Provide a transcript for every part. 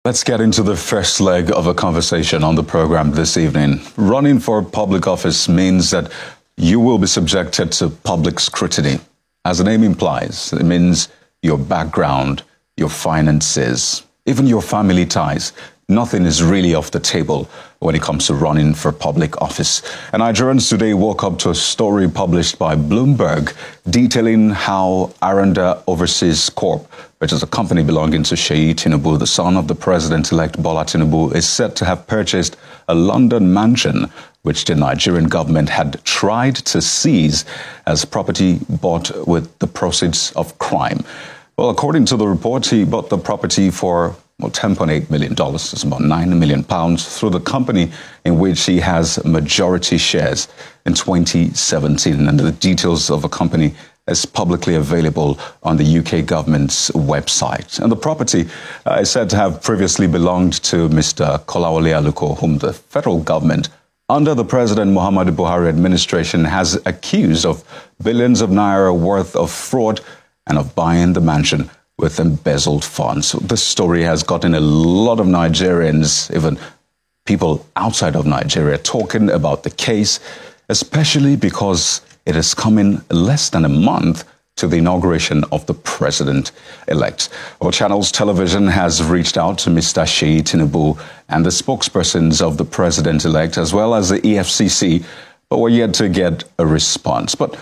Let's get into the first leg of a conversation on the program this evening. Running for public office means that you will be subjected to public scrutiny. As the name implies, it means your background, your finances, even your family ties. Nothing is really off the table when it comes to running for public office. And Nigerians today woke up to a story published by Bloomberg detailing how Aranda Overseas Corp, which is a company belonging to Seyi Tinubu, the son of the president-elect Bola Tinubu, is said to have purchased a London mansion, which the Nigerian government had tried to seize as property bought with the proceeds of crime. Well, according to the report, he bought the property for $10.8 million, it's about £9 million, through the company in which he has majority shares in 2017. And the details of the company is publicly available on the UK government's website. And the property is said to have previously belonged to Mr. Kolawole Aluko, whom the federal government, under the President Muhammadu Buhari administration, has accused of billions of naira worth of fraud and of buying the mansion with embezzled funds. So this story has gotten a lot of Nigerians, even people outside of Nigeria, talking about the case, especially because it is coming less than a month to the inauguration of the president-elect. Our Channels Television has reached out to Mr. Seyi Tinubu and the spokespersons of the president-elect, as well as the EFCC, but we're yet to get a response. But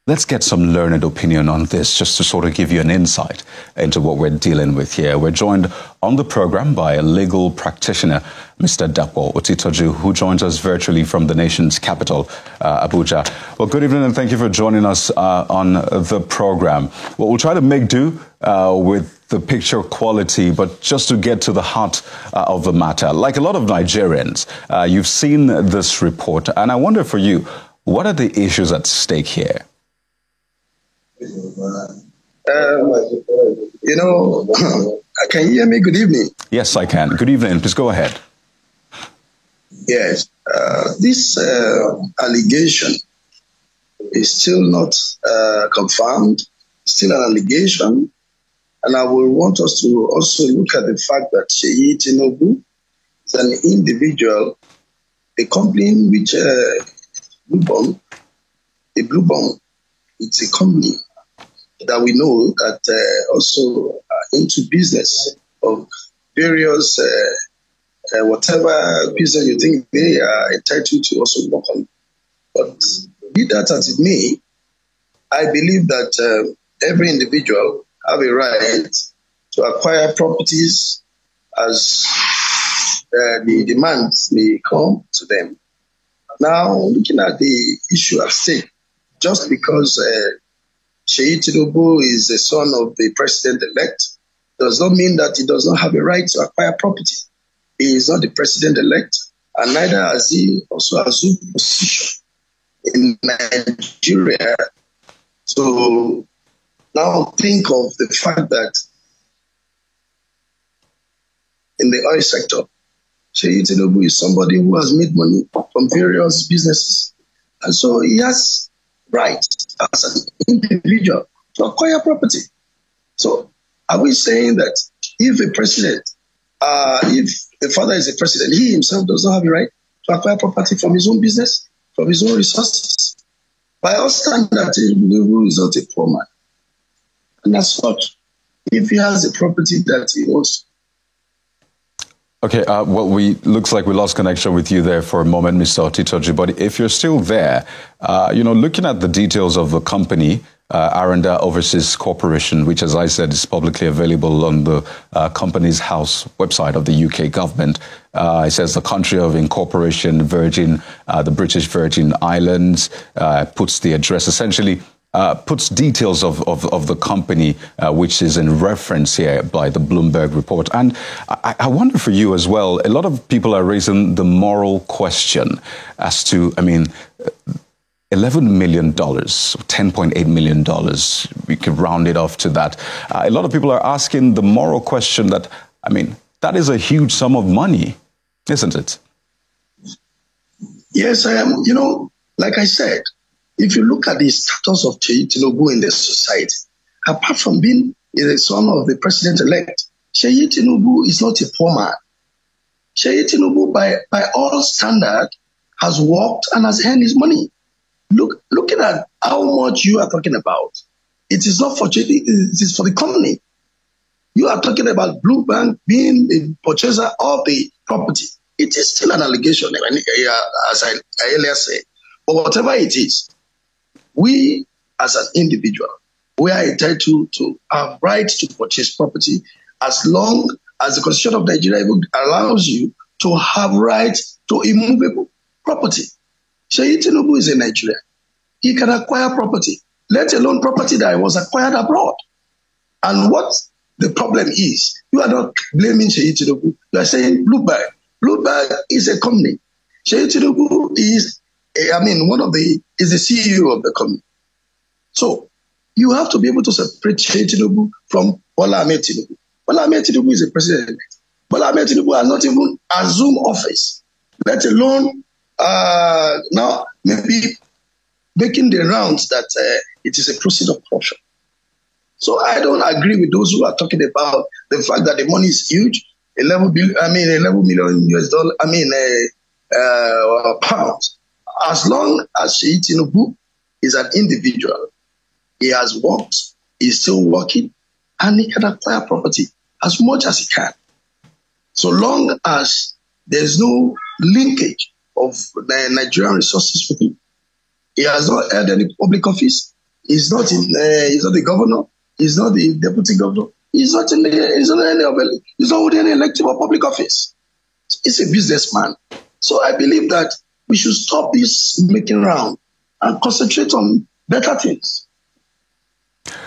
let's get some learned opinion on this, just to sort of give you an insight into what we're dealing with here. We're joined on the program by a legal practitioner, Mr. Dapo Otitoju, who joins us virtually from the nation's capital, Abuja. Well, good evening and thank you for joining us on the program. Well, we'll try to make do with the picture quality, but just to get to the heart of the matter. Like a lot of Nigerians, you've seen this report, and I wonder for you, what are the issues at stake here? Can you hear me? Good evening. Yes, I can. Good evening. Please go ahead. Yes. This allegation is still not confirmed, still an allegation. And I will want us to also look at the fact that Seyi Tinubu is an individual, a company in which Bluebond, it's a company that we know that also into business of various, whatever business you think they are entitled to also work on. But be that as it may, I believe that every individual have a right to acquire properties as the demands may come to them. Now, looking at the issue at stake, just because Seyi Tinubu is the son of the president-elect does not mean that he does not have a right to acquire property. He is not the president-elect, and neither has he also assumed position in Nigeria. So now think of the fact that in the oil sector, Seyi Tinubu is somebody who has made money from various businesses. And so he has rights as an individual to acquire property. So are we saying that if a president, if the father is a president, he himself does not have a right to acquire property from his own business, from his own resources? By all standards, Tinubu is not a poor man. And as such, if he has a property that he owns. Okay, well, looks like we lost connection with you there for a moment, Mr. Otitoju. But if you're still there, looking at the details of the company, Aranda Overseas Corporation, which, as I said, is publicly available on the Companies House website of the UK government. It says the country of incorporation, the British Virgin Islands, puts the address, essentially puts details of the company, which is in reference here by the Bloomberg report. And I wonder for you as well, a lot of people are raising the moral question as to, $11 million, $10.8 million, we could round it off to that. A lot of people are asking the moral question that, that is a huge sum of money, isn't it? Yes, I am. Like I said, if you look at the status of Seyi Tinubu in the society, apart from being the son of the president-elect, Seyi Tinubu is not a poor man. Seyi Tinubu, by all standard, has worked and has earned his money. Looking at how much you are talking about, it is not for Seyi, it is for the company. You are talking about Blue Bank being the purchaser of the property. It is still an allegation, as I earlier said. But whatever it is, we as an individual, we are entitled to have right to purchase property as long as the Constitution of Nigeria allows you to have right to immovable property. Seyi Tinubu is in Nigeria. He can acquire property, let alone property that was acquired abroad. And what the problem is, you are not blaming Seyi Tinubu. You are saying Blue Bank. Blue Bank is a company. Seyi Tinubu is the CEO of the company. So you have to be able to separate Seyi Tinubu from Bola Ahmed Tinubu. Bola Ahmed Tinubu is a president. Bola Ahmed Tinubu has not even assumed office, let alone now maybe making the rounds that it is a process of corruption. So I don't agree with those who are talking about the fact that the money is huge, 11 million US dollar, pounds. As long as Seyi Tinubu is an individual, he has worked, he's still working, and he can acquire property as much as he can. So long as there's no linkage of the Nigerian resources with him. He has not held any public office. He's not the governor. He's not the deputy governor. He's not holding any elective or public office. He's a businessman. So I believe that we should stop this making round and concentrate on better things.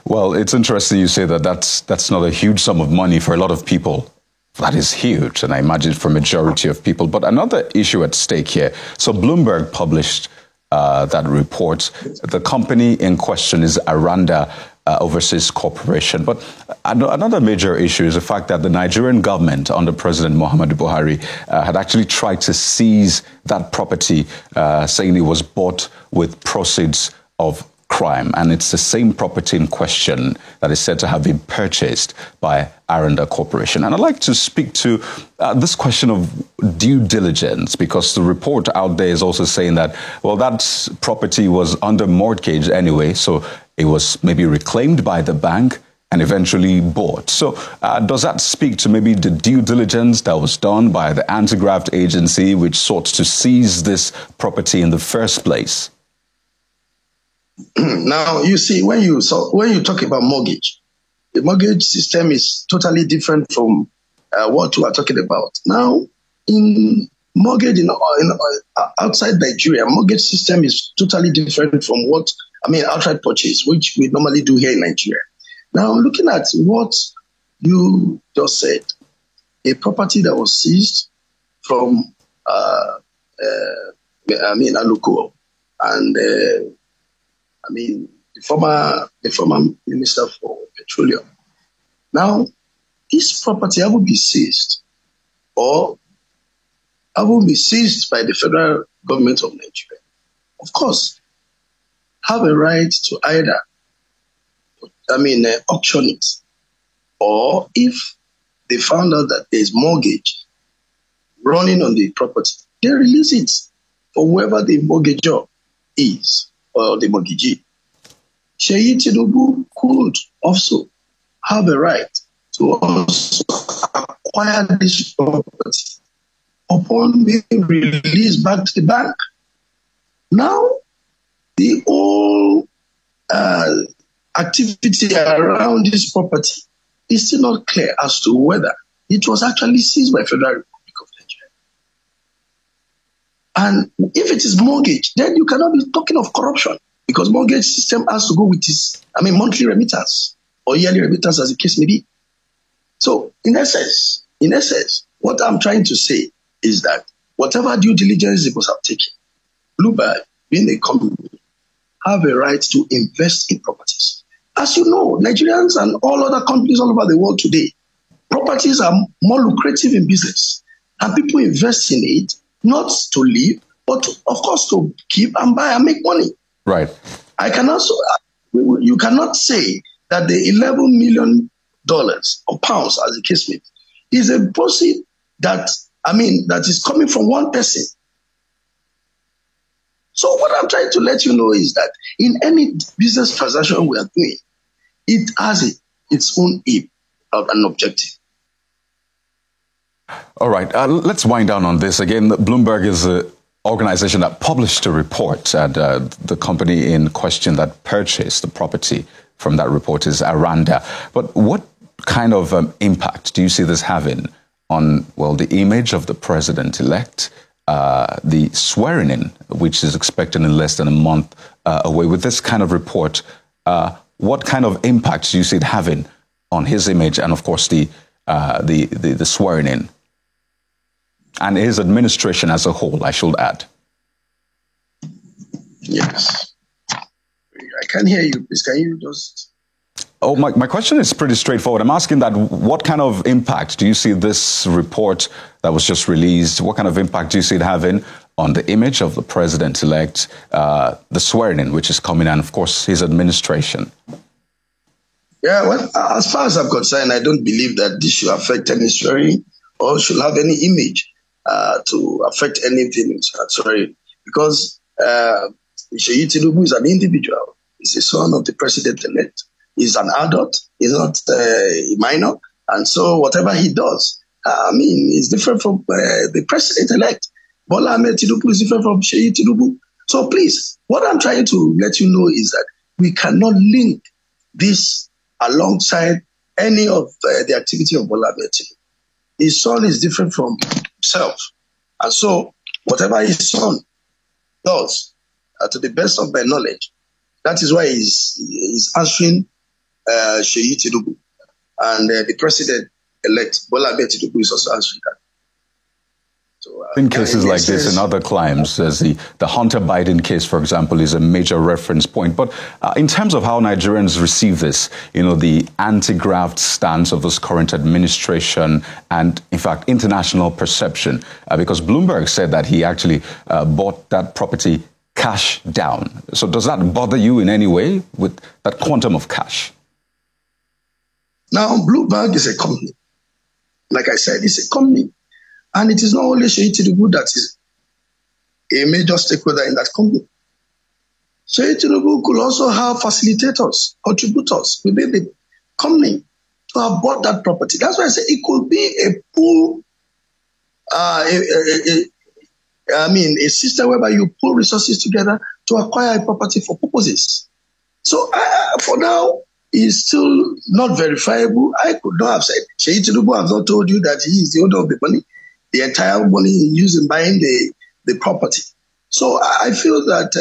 Well, it's interesting you say that that's not a huge sum of money for a lot of people. That is huge, and I imagine for a majority of people. But another issue at stake here. So Bloomberg published that report. The company in question is Aranda Overseas Corporation. But another major issue is the fact that the Nigerian government under President Muhammadu Buhari had actually tried to seize that property, saying it was bought with proceeds of crime. And it's the same property in question that is said to have been purchased by Aranda Corporation. And I'd like to speak to this question of due diligence, because the report out there is also saying that, well, that property was under mortgage anyway, so it was maybe reclaimed by the bank and eventually bought. So does that speak to maybe the due diligence that was done by the anti-graft agency, which sought to seize this property in the first place? Now, you see, when you talk about mortgage, the mortgage system is totally different from what we are talking about. Now, in mortgage outside Nigeria, mortgage system is totally different from outright purchase, which we normally do here in Nigeria. Now, looking at what you just said, a property that was seized from Aluko and the former Minister for Petroleum. Now, this property will be seized or will be seized by the federal government of Nigeria. Of course, have a right to either auction it, or if they found out that there's mortgage running on the property, they release it for whoever the mortgagor is or the mortgagee. Seyi Tinubu could also have a right to also acquire this property upon being released back to the bank. Now, the whole activity around this property is still not clear as to whether it was actually seized by Federal Republic of Nigeria. And if it is mortgage, then you cannot be talking of corruption, because mortgage system has to go with its, monthly remittance or yearly remittance, as the case may be. So, in essence, what I'm trying to say is that whatever due diligence they must have taken, Bloomberg, being a company, have a right to invest in properties. As you know, Nigerians and all other companies all over the world today, properties are more lucrative in business, and people invest in it not to live, but of course to keep and buy and make money. Right. You cannot say that the $11 million dollars or pounds, as the case may be, is a proceed that, that is coming from one person. So what I'm trying to let you know is that in any business transaction we are doing, it has its own aim and objective. All right, let's wind down on this. Again, Bloomberg is an organization that published a report, and the company in question that purchased the property from that report is Aranda. But what kind of impact do you see this having on, well, the image of the president-elect, the swearing-in, which is expected in less than a month away? With this kind of report, what kind of impact do you see it having on his image and, of course, the swearing-in? And his administration as a whole, I should add. Yes. I can't hear you. Please, can you just... Oh, my question is pretty straightforward. I'm asking that what kind of impact do you see this report that was just released, what kind of impact do you see it having on the image of the president-elect, the swearing-in, which is coming, and, of course, his administration? Yeah, well, as far as I'm concerned, I don't believe that this should affect any swearing or should have any image to affect anything. Sorry, because Seyi Tinubu is an individual. He's the son of the president-elect. He's an adult. He's not a minor. And so whatever he does, is different from the president-elect. Bola Ahmed Tinubu is different from Seyi Tinubu. So please, what I'm trying to let you know is that we cannot link this alongside any of the activity of Bola Ahmed Tinubu. His son is different from himself. And so whatever his son does, to the best of my knowledge, that is why he's answering Seyi Tinubu. And the president-elect, Bola Ahmed Tinubu, is also answering that. So, in cases like this and other claims, as the Hunter Biden case, for example, is a major reference point. But in terms of how Nigerians receive this, the anti-graft stance of this current administration and, in fact, international perception, because Bloomberg said that he actually bought that property cash down. So does that bother you in any way with that quantum of cash? Now, Bloomberg is a company. Like I said, it's a company. And it is not only Seyi Tinubu that is a major stakeholder in that company. Seyi Tinubu could also have facilitators, contributors within the company to have bought that property. That's why I say it could be a pool, a system whereby you pull resources together to acquire a property for purposes. So for now, it's still not verifiable. I could not have said, Seyi Tinubu has not told you that he is the owner of the money. The entire money used in buying the property. So I feel that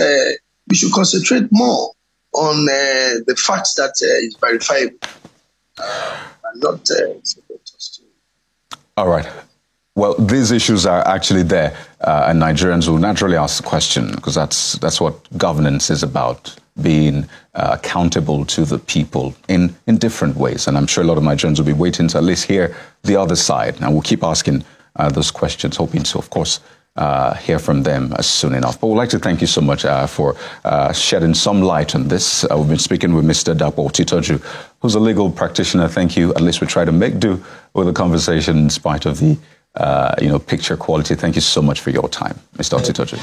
we should concentrate more on the facts that is verifiable and not. All right. Well, these issues are actually there, and Nigerians will naturally ask the question, because that's what governance is about, being accountable to the people in different ways. And I'm sure a lot of Nigerians will be waiting to at least hear the other side, and we'll keep asking those questions, hoping to, of course, hear from them soon enough. But we'd like to thank you so much for shedding some light on this. We've been speaking with Mr. Dapo Otitoju, who's a legal practitioner. Thank you. At least we try to make do with the conversation in spite of the picture quality. Thank you so much for your time, Mr. Otitoju.